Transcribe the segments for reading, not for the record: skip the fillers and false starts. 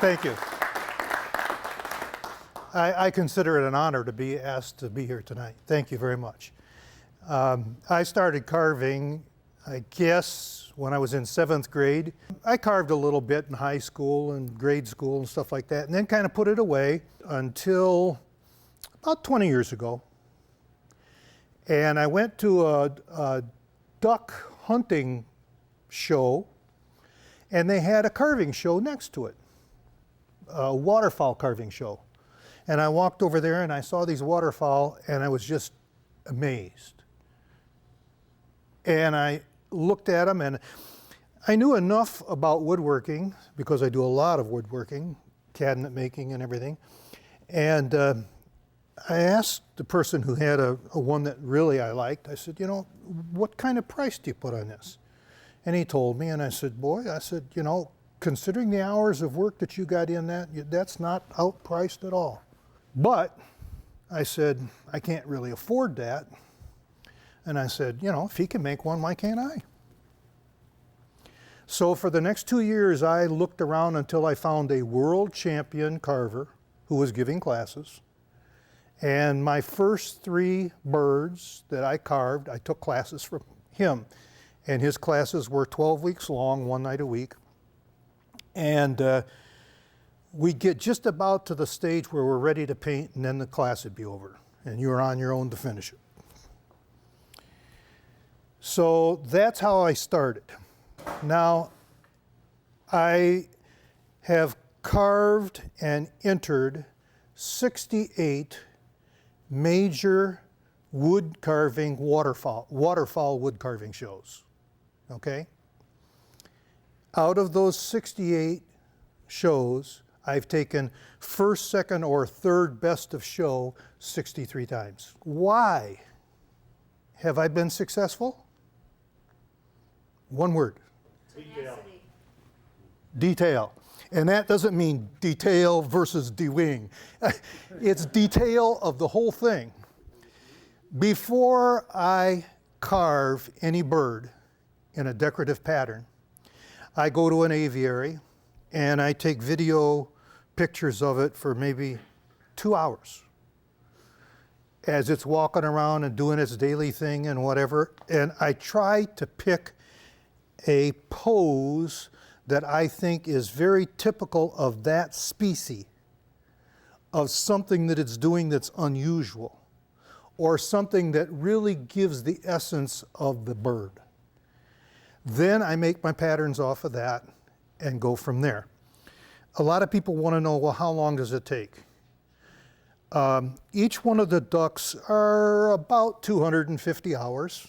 Thank you. I consider it an honor to be asked to be here tonight. Thank you very much. I started carving, I guess, when I was in 7th grade. I carved a little bit in high school and grade school and stuff like that, and then kind of put it away until about 20 years ago. And I went to a duck hunting show, and they had a carving show next to it, a waterfowl carving show. And I walked over there and I saw these waterfowl and I was just amazed. And I looked at them and I knew enough about woodworking because I do a lot of woodworking, cabinet making and everything. And I asked the person who had a one that really I liked, I said, you know, what kind of price do you put on this? And he told me, and I said, you know, considering the hours of work that you got in that's not outpriced at all. But I said, I can't really afford that. And I said, you know, if he can make one, why can't I? So for the next 2 years, I looked around until I found a world champion carver who was giving classes. And my first 3 birds that I carved, I took classes from him. And his classes were 12 weeks long, 1 night a week. And we get just about to the stage where we're ready to paint, and then the class would be over. And you're on your own to finish it. So that's how I started. Now, I have carved and entered 68 major wood carving waterfowl wood carving shows, okay? Out of those 68 shows, I've taken first, second, or third best of show 63 times. Why have I been successful? One word. Detail. Detail. And that doesn't mean detail versus de-wing. It's detail of the whole thing. Before I carve any bird in a decorative pattern, I go to an aviary and I take video pictures of it for maybe 2 hours as it's walking around and doing its daily thing and whatever. And I try to pick a pose that I think is very typical of that species, of something that it's doing that's unusual, or something that really gives the essence of the bird. Then I make my patterns off of that and go from there. A lot of people want to know, well, how long does it take? Each one of the ducks are about 250 hours,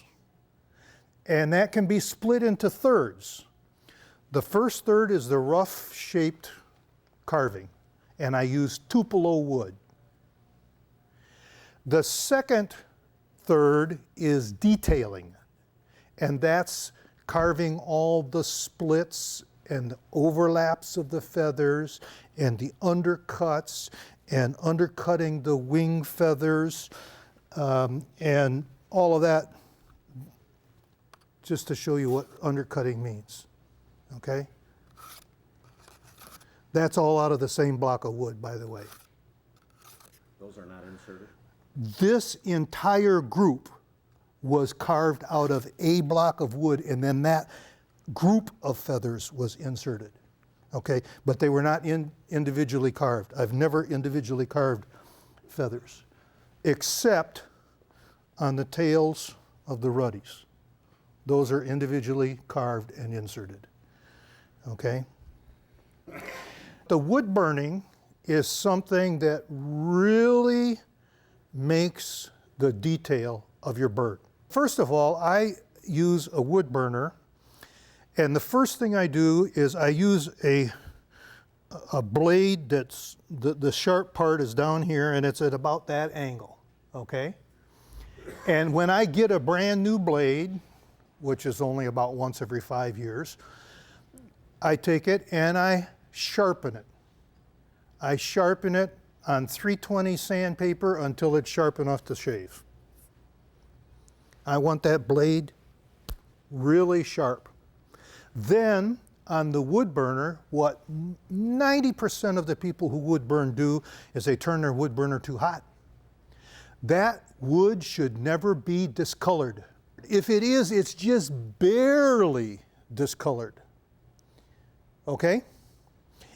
and that can be split into thirds. The first third is the rough shaped carving, and I use Tupelo wood. The second third is detailing, and that's carving all the splits and the overlaps of the feathers and the undercuts and undercutting the wing feathers and all of that, just to show you what undercutting means, okay? That's all out of the same block of wood, by the way. Those are not inserted? This entire group was carved out of a block of wood, and then that group of feathers was inserted, okay? But they were not individually carved. I've never individually carved feathers, except on the tails of the ruddies. Those are individually carved and inserted, okay? The wood burning is something that really makes the detail of your bird. First of all, I use a wood burner, and the first thing I do is I use a blade that's, the sharp part is down here and it's at about that angle, okay? And when I get a brand new blade, which is only about once every 5 years, I take it and I sharpen it. I sharpen it on 320 sandpaper until it's sharp enough to shave. I want that blade really sharp. Then on the wood burner, what 90% of the people who wood burn do is they turn their wood burner too hot. That wood should never be discolored. If it is, it's just barely discolored. Okay?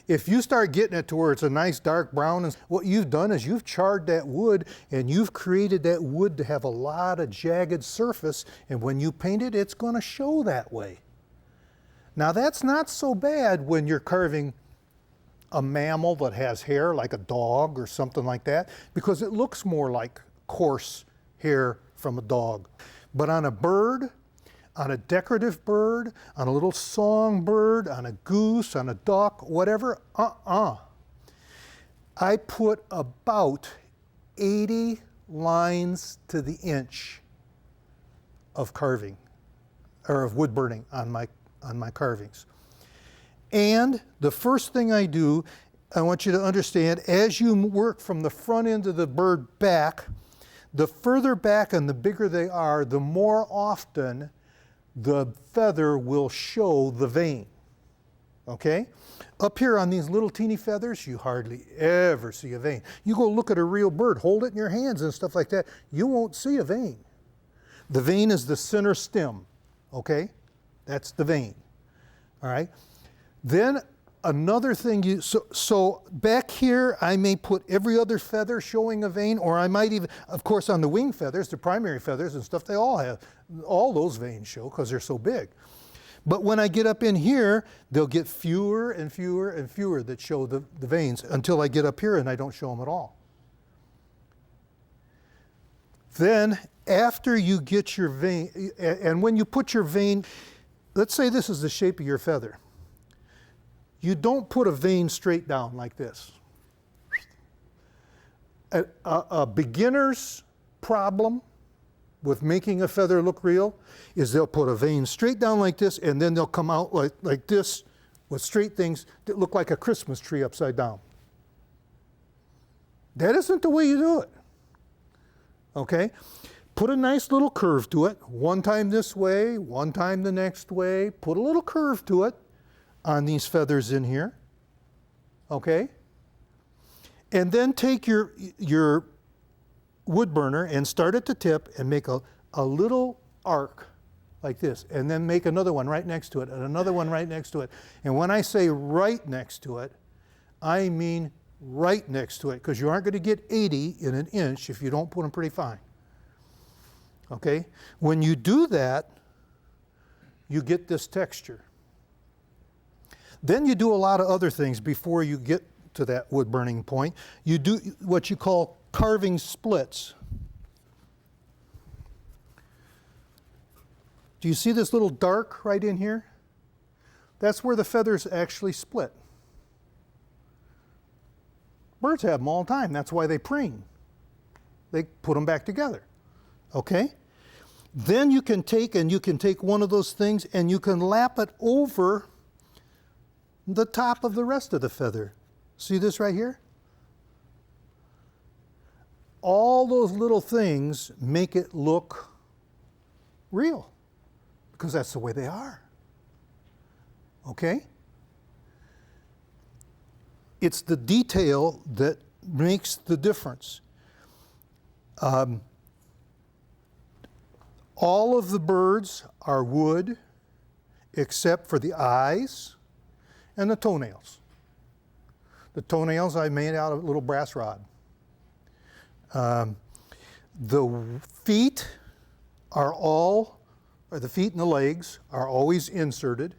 If you start getting it to where it's a nice dark brown, what you've done is you've charred that wood and you've created that wood to have a lot of jagged surface, and when you paint it, it's going to show that way. Now that's not so bad when you're carving a mammal that has hair, like a dog or something like that, because it looks more like coarse hair from a dog. But on a bird, on a decorative bird, on a little songbird, on a goose, on a duck, whatever, I put about 80 lines to the inch of carving, or of wood burning on my carvings. And the first thing I do, I want you to understand, as you work from the front end of the bird back, the further back and the bigger they are, the more often the feather will show the vein. Okay? Up here on these little teeny feathers, you hardly ever see a vein. You go look at a real bird, hold it in your hands and stuff like that, you won't see a vein. The vein is the center stem. Okay? That's the vein. All right? Then another thing, so back here I may put every other feather showing a vein, or I might even, of course on the wing feathers, the primary feathers and stuff, they all have, all those veins show because they're so big. But when I get up in here, they'll get fewer and fewer and fewer that show the veins until I get up here and I don't show them at all. Then after you get your vein, and when you put your vein, let's say this is the shape of your feather. You don't put a vein straight down like this. A beginner's problem with making a feather look real is they'll put a vein straight down like this, and then they'll come out like this with straight things that look like a Christmas tree upside down. That isn't the way you do it. Okay? Put a nice little curve to it. One time this way, one time the next way. Put a little curve to it on these feathers in here, okay? And then take your wood burner and start at the tip and make a little arc like this, and then make another one right next to it, and another one right next to it. And when I say right next to it, I mean right next to it, because you aren't going to get 80 in an inch if you don't put them pretty fine. Okay? When you do that, you get this texture. Then you do a lot of other things before you get to that wood burning point. You do what you call carving splits. Do you see this little dark right in here? That's where the feathers actually split. Birds have them all the time. That's why they preen. They put them back together. Okay? Then you can take one of those things and you can lap it over the top of the rest of the feather. See this right here? All those little things make it look real because that's the way they are. Okay? It's the detail that makes the difference. All of the birds are wood except for the eyes and the toenails. The toenails I made out of a little brass rod. The feet the feet and the legs are always inserted.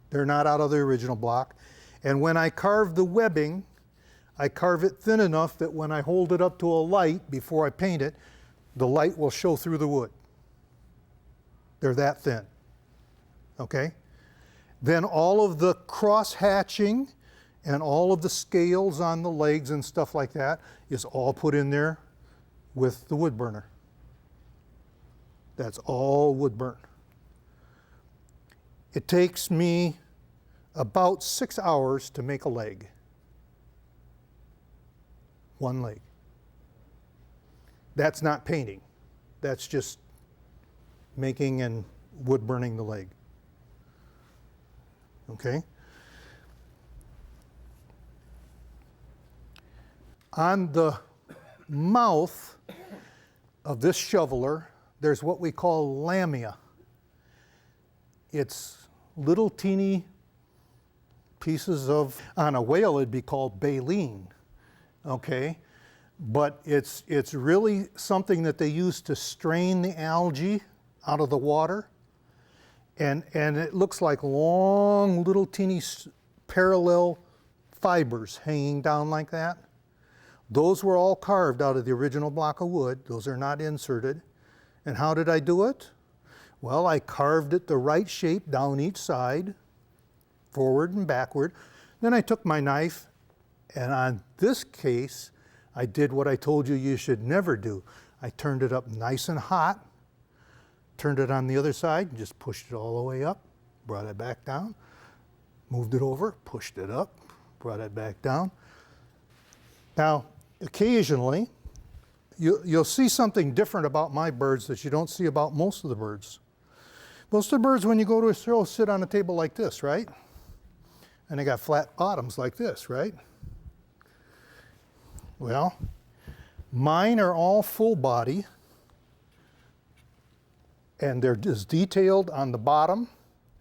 They're not out of the original block. And when I carve the webbing, I carve it thin enough that when I hold it up to a light before I paint it, the light will show through the wood. They're that thin. Okay? Then all of the cross-hatching and all of the scales on the legs and stuff like that is all put in there with the wood burner. That's all wood burn. It takes me about 6 hours to make a leg. One leg. That's not painting. That's just making and wood burning the leg. okay? On the mouth of this shoveler, there's what we call lamia. It's little teeny pieces of, on a whale it'd be called baleen, okay? But it's really something that they use to strain the algae out of the water. And it looks like long little teeny parallel fibers hanging down like that. Those were all carved out of the original block of wood. Those are not inserted. And how did I do it? Well, I carved it the right shape down each side, forward and backward. Then I took my knife, and on this case, I did what I told you should never do. I turned it up nice and hot, turned it on the other side, and just pushed it all the way up, brought it back down, moved it over, pushed it up, brought it back down. Now, occasionally, you'll see something different about my birds that you don't see about most of the birds. Most of the birds, when you go to a show, sit on a table like this, right? And they got flat bottoms like this, right? Well, mine are all full body, and they're as detailed on the bottom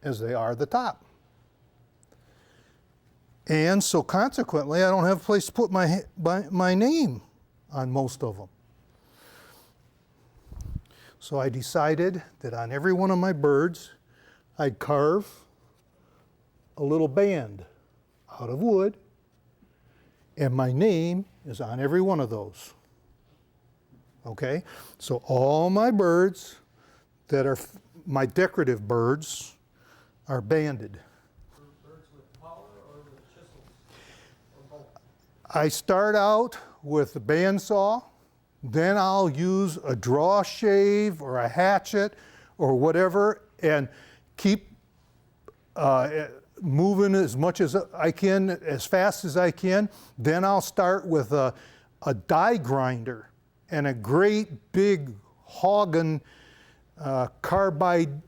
as they are the top. And so consequently, I don't have a place to put my name on most of them. So I decided that on every one of my birds, I'd carve a little band out of wood, and my name is on every one of those. Okay? So all my birds that are my decorative birds are banded. Birds with power or with chisels? Or both? I start out with a bandsaw, then I'll use a draw shave or a hatchet or whatever and keep moving as much as I can, as fast as I can. Then I'll start with a die grinder and a great big Hagen carbide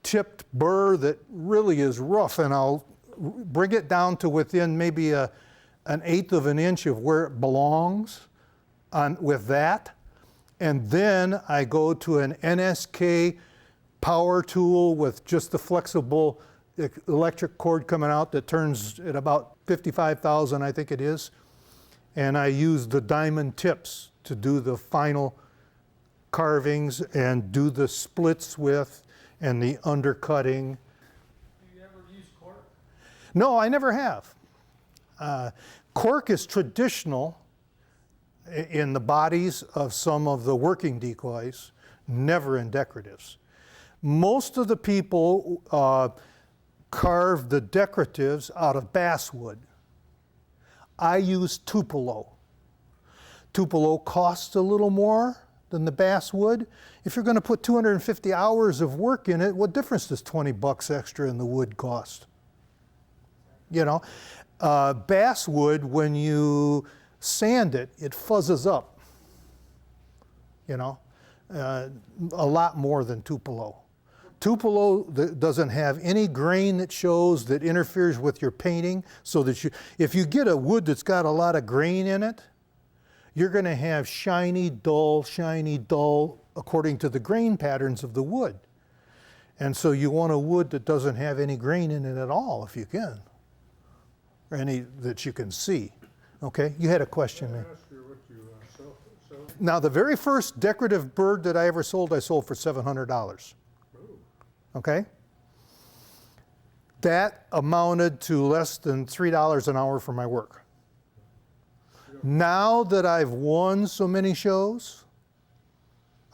tipped burr that really is rough, and I'll bring it down to within maybe an 1/8 of an inch of where it belongs with that. And then I go to an NSK power tool with just the flexible electric cord coming out that turns at about 55,000, I think it is. And I use the diamond tips to do the final carvings and do the splits with and the undercutting. Do you ever use cork? No, I never have. Cork is traditional in the bodies of some of the working decoys, never in decoratives. Most of the people carve the decoratives out of basswood. I use Tupelo. Tupelo costs a little more than the basswood. If you're going to put 250 hours of work in it, what difference does 20 bucks extra in the wood cost? You know, basswood, when you sand it, it fuzzes up, you know, a lot more than Tupelo. Tupelo doesn't have any grain that shows that interferes with your painting, so that if you get a wood that's got a lot of grain in it, you're going to have shiny, dull, according to the grain patterns of the wood. And so you want a wood that doesn't have any grain in it at all, if you can, or any that you can see. Okay, you had a question there. Now, the very first decorative bird that I ever sold, I sold for $700. Okay? That amounted to less than $3 an hour for my work. Now that I've won so many shows,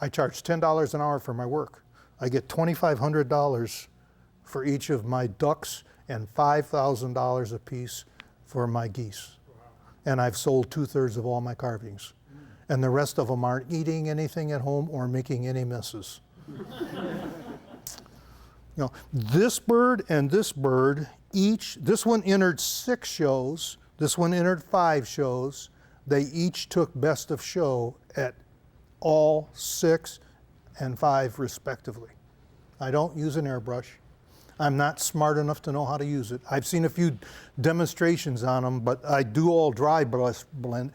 I charge $10 an hour for my work. I get $2,500 for each of my ducks and $5,000 a piece for my geese. And I've sold 2/3 of all my carvings. And the rest of them aren't eating anything at home or making any messes. You know, this bird and this bird, this one entered 6 shows, this one entered 5 shows. They each took best of show at all 6 and 5 respectively. I don't use an airbrush. I'm not smart enough to know how to use it. I've seen a few demonstrations on them, but I do all dry brush blending.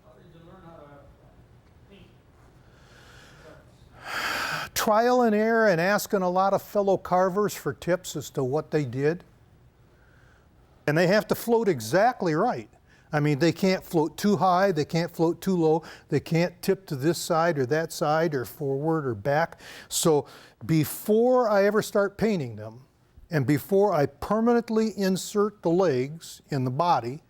How did you learn how to paint? Trial and error and asking a lot of fellow carvers for tips as to what they did. And they have to float exactly right. I mean, they can't float too high, they can't float too low, they can't tip to this side or that side or forward or back. So before I ever start painting them, and before I permanently insert the legs in the body,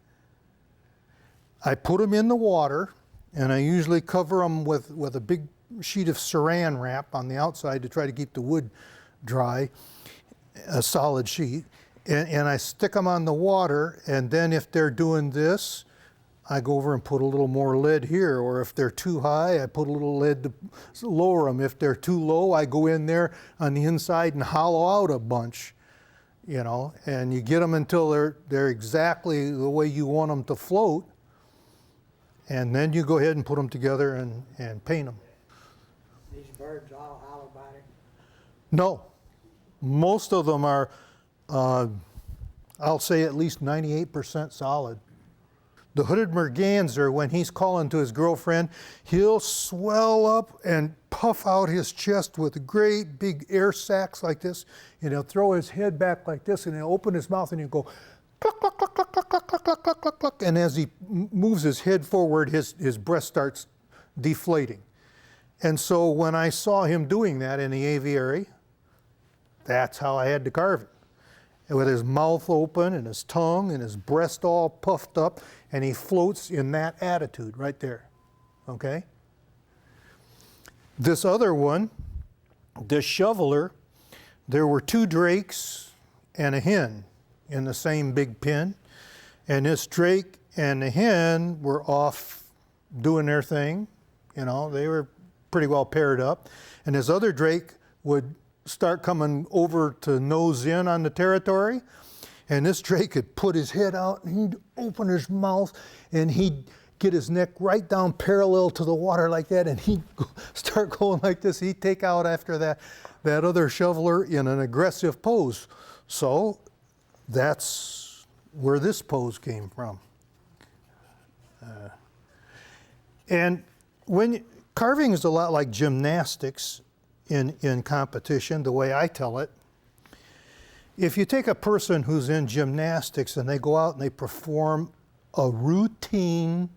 I put them in the water, and I usually cover them with a big sheet of saran wrap on the outside to try to keep the wood dry, a solid sheet. And I stick them on the water, and then if they're doing this, I go over and put a little more lead here, or if they're too high, I put a little lead to lower them. If they're too low, I go in there on the inside and hollow out a bunch, you know, and you get them until they're exactly the way you want them to float, and then you go ahead and put them together and paint them. These birds all hollow body. No, most of them are, I'll say at least 98% solid. The hooded merganser, when he's calling to his girlfriend, he'll swell up and puff out his chest with great big air sacs like this, and he'll throw his head back like this, and he'll open his mouth and he'll go cluck, cluck, cluck, cluck, cluck, cluck, cluck, cluck, cluck, cluck, cluck. And as he moves his head forward, his breast starts deflating. And so when I saw him doing that in the aviary, that's how I had to carve it. And with his mouth open and his tongue and his breast all puffed up, and he floats in that attitude right there, okay? This other one, this shoveler, there were 2 drakes and a hen in the same big pen, and this drake and the hen were off doing their thing, you know, they were pretty well paired up, and this other drake would start coming over to nose in on the territory, and this drake could put his head out and he'd open his mouth and he'd get his neck right down parallel to the water like that, and he'd start going like this. He'd take out after that other shoveler in an aggressive pose. So that's where this pose came from. And carving is a lot like gymnastics in competition, the way I tell it. If you take a person who's in gymnastics and they go out and they perform a routine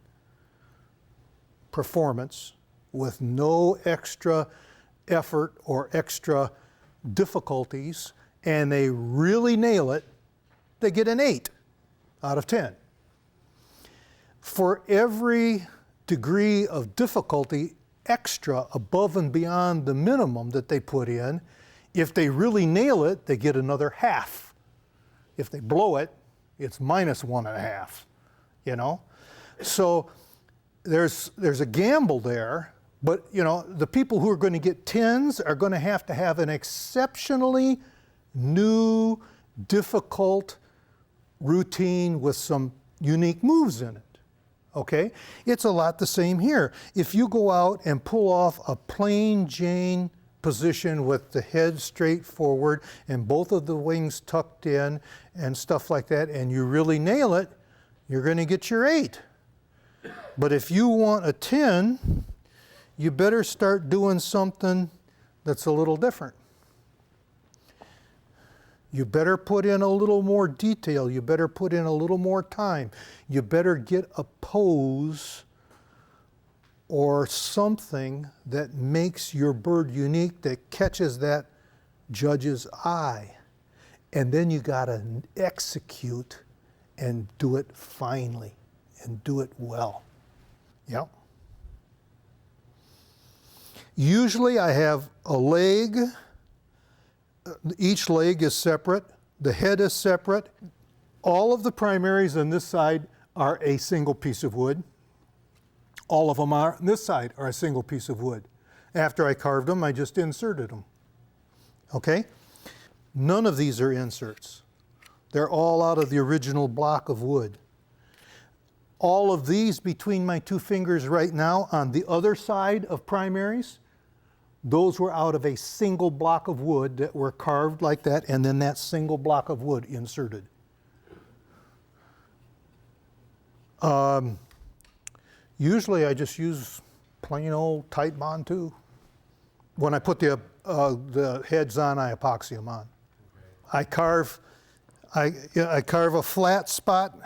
performance with no extra effort or extra difficulties, and they really nail it, they get an 8 out of 10. For every degree of difficulty extra above and beyond the minimum that they put in, if they really nail it, they get another half. If they blow it, it's -1.5, you know? So there's a gamble there, but you know, the people who are going to get 10s are going to have an exceptionally new, difficult routine with some unique moves in it. Okay? It's a lot the same here. If you go out and pull off a plain Jane position with the head straight forward and both of the wings tucked in and stuff like that, and you really nail it, you're going to get your 8. But if you want a 10, you better start doing something that's a little different. You better put in a little more detail. You better put in a little more time. You better get a pose or something that makes your bird unique, that catches that judge's eye. And then you gotta execute and do it finely and do it well. Yep. Usually I have a leg. Each leg is separate. The head is separate. All of the primaries on this side are a single piece of wood. All of them on this side are a single piece of wood. After I carved them, I just inserted them. Okay? None of these are inserts. They're all out of the original block of wood. All of these between my 2 fingers right now on the other side of primaries those were out of a single block of wood that were carved like that, and then that single block of wood inserted. Usually I just use plain old tight bond too. When I put the heads on, I epoxy them on. I carve a flat spot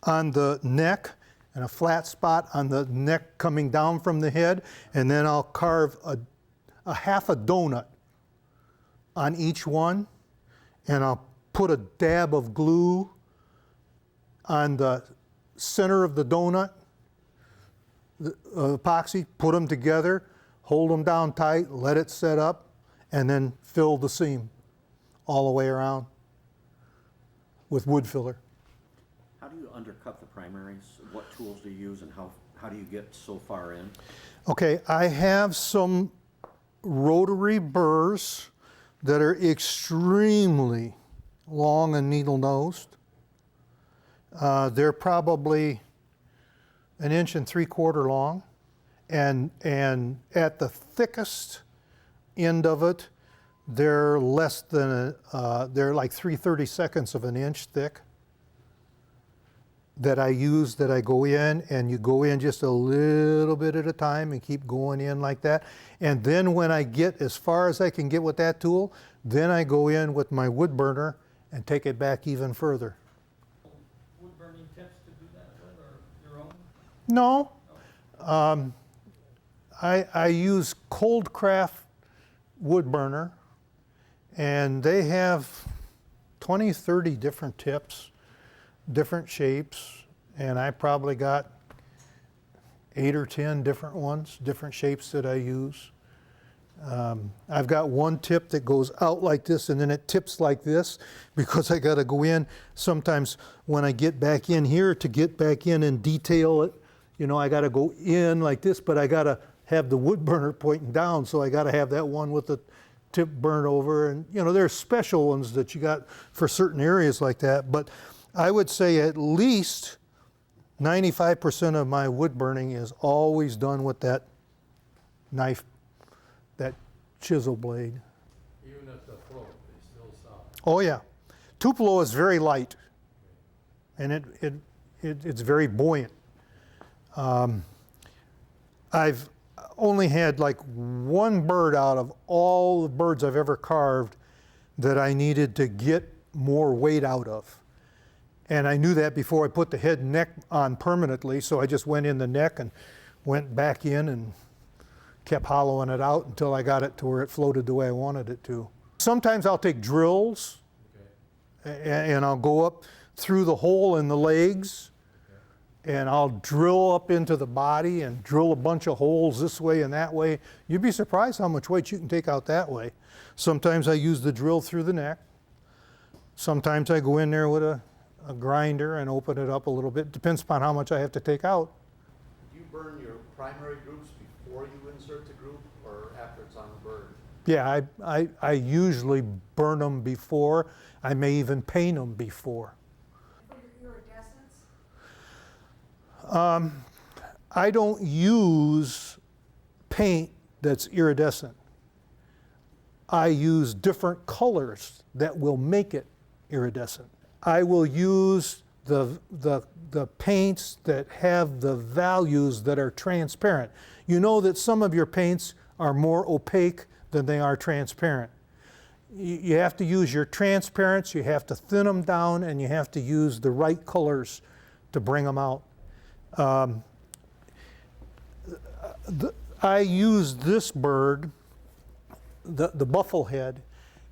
on the neck and a flat spot on the neck coming down from the head, and then I'll carve a half a donut on each one, and I'll put a dab of glue on the center of the donut, epoxy, put them together, hold them down tight, let it set up, and then fill the seam all the way around with wood filler. How do you undercut the primaries? What tools do you use, and how do you get so far in? Okay, I have some rotary burrs that are extremely long and needle-nosed. They're probably 1 3/4 inches long, and at the thickest end of it, they're less than they're like 3/32 of an inch thick. That I use, that I go in, and you go in just a little bit at a time and keep going in like that. And then when I get as far as I can get with that tool, then I go in with my wood burner and take it back even further. Wood burning tips to do that with, or your own? No, I use Cold Craft wood burner, and they have 20, 30 different tips, different shapes, and I probably got 8 or 10 different ones, different shapes that I use. I've got one tip that goes out like this, and then it tips like this, because I got to go in. Sometimes when I get back in here to get back in and detail it, you know, I got to go in like this, but I got to have the wood burner pointing down, so I got to have that one with the tip burnt over. And you know, there's special ones that you got for certain areas like that, but I would say at least 95% of my wood burning is always done with that knife, that chisel blade. Even at the float, they still soft. Oh yeah, Tupelo is very light, and it's very buoyant. I've only had like one bird out of all the birds I've ever carved that I needed to get more weight out of. And I knew that before I put the head and neck on permanently, so I just went in the neck and went back in and kept hollowing it out until I got it to where it floated the way I wanted it to. Sometimes I'll take drills, and I'll go up through the hole in the legs, and I'll drill up into the body and drill a bunch of holes this way and that way. You'd be surprised how much weight you can take out that way. Sometimes I use the drill through the neck. Sometimes I go in there with a grinder and open it up a little bit. Depends upon how much I have to take out. Do you burn your primary groups before you insert the group, or after it's on the bird? Yeah, I usually burn them before. I may even paint them before. For your iridescence? I don't use paint that's iridescent. I use different colors that will make it iridescent. I will use the paints that have the values that are transparent. You know that some of your paints are more opaque than they are transparent. You have to use your transparents, you have to thin them down, and you have to use the right colors to bring them out. I use this bird, the bufflehead,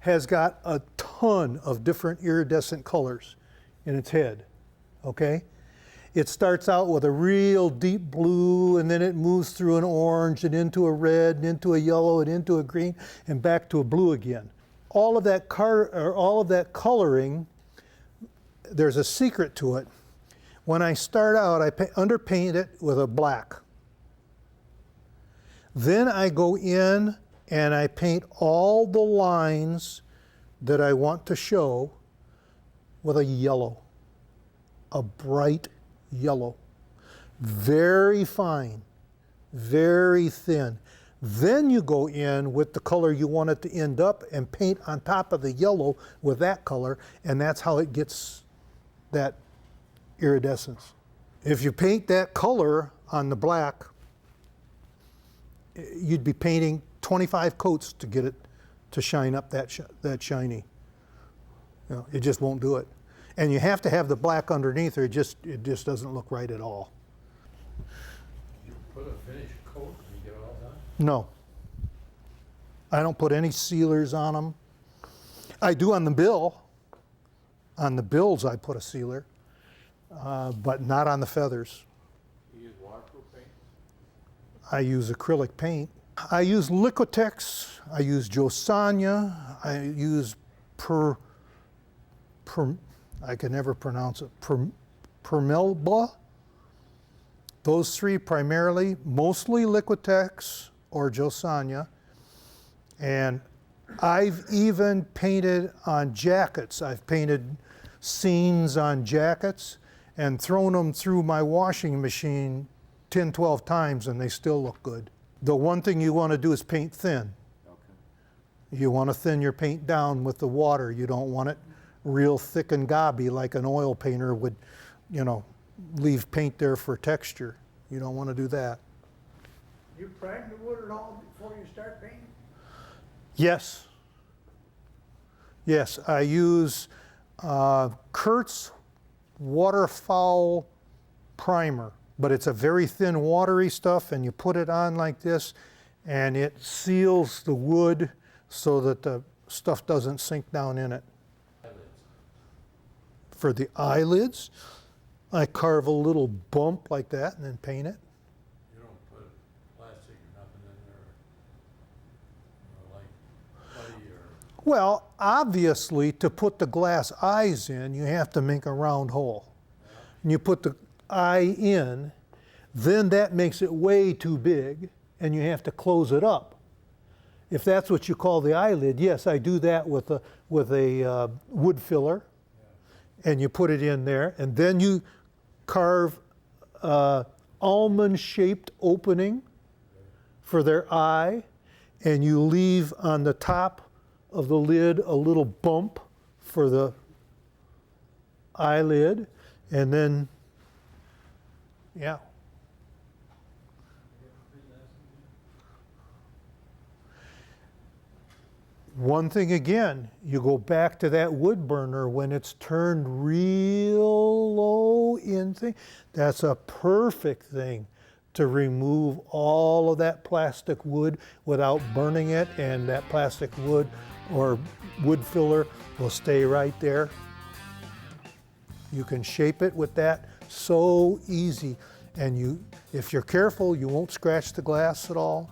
has got a ton of different iridescent colors in its head, okay? It starts out with a real deep blue, and then it moves through an orange and into a red and into a yellow and into a green and back to a blue again. All of that coloring, there's a secret to it. When I start out, I underpaint it with a black. Then I go in and I paint all the lines that I want to show with a yellow, a bright yellow. Very fine, very thin, Then you go in with the color you want it to end up and paint on top of the yellow with that color, and that's how it gets that iridescence. If you paint that color on the black, you'd be painting 25 coats to get it to shine up that shiny. You know, it just won't do it. And you have to have the black underneath, or it just doesn't look right at all. You put a finished coat and you get it all done? No. I don't put any sealers on them. I do on the bill. On the bills I put a sealer, but not on the feathers. You use waterproof paint? I use acrylic paint. I use Liquitex. I use Josanya. I use I can never pronounce it. Permelba. Those three primarily, mostly Liquitex or Josanya. And I've even painted on jackets. I've painted scenes on jackets and thrown them through my washing machine 10, 12 times, and they still look good. The one thing you want to do is paint thin. Okay. You want to thin your paint down with the water. You don't want it real thick and gobby like an oil painter would, you know, leave paint there for texture. You don't want to do that. You prime the wood at all before you start painting? Yes. Yes, I use Kurt's waterfowl primer, but it's a very thin watery stuff, and you put it on like this and it seals the wood so that the stuff doesn't sink down in it. For the eyelids, I carve a little bump like that and then paint it. You don't put plastic or nothing in there, like putty or? Well, obviously, to put the glass eyes in, you have to make a round hole. And you put the eye in, then that makes it way too big, and you have to close it up. If that's what you call the eyelid, yes, I do that with a wood filler, and you put it in there, and then you carve almond-shaped opening for their eye, and you leave on the top of the lid a little bump for the eyelid, and then, yeah. One thing again, you go back to that wood burner when it's turned real low in thing. That's a perfect thing to remove all of that plastic wood without burning it, and that plastic wood or wood filler will stay right there. You can shape it with that so easy, and if you're careful, you won't scratch the glass at all.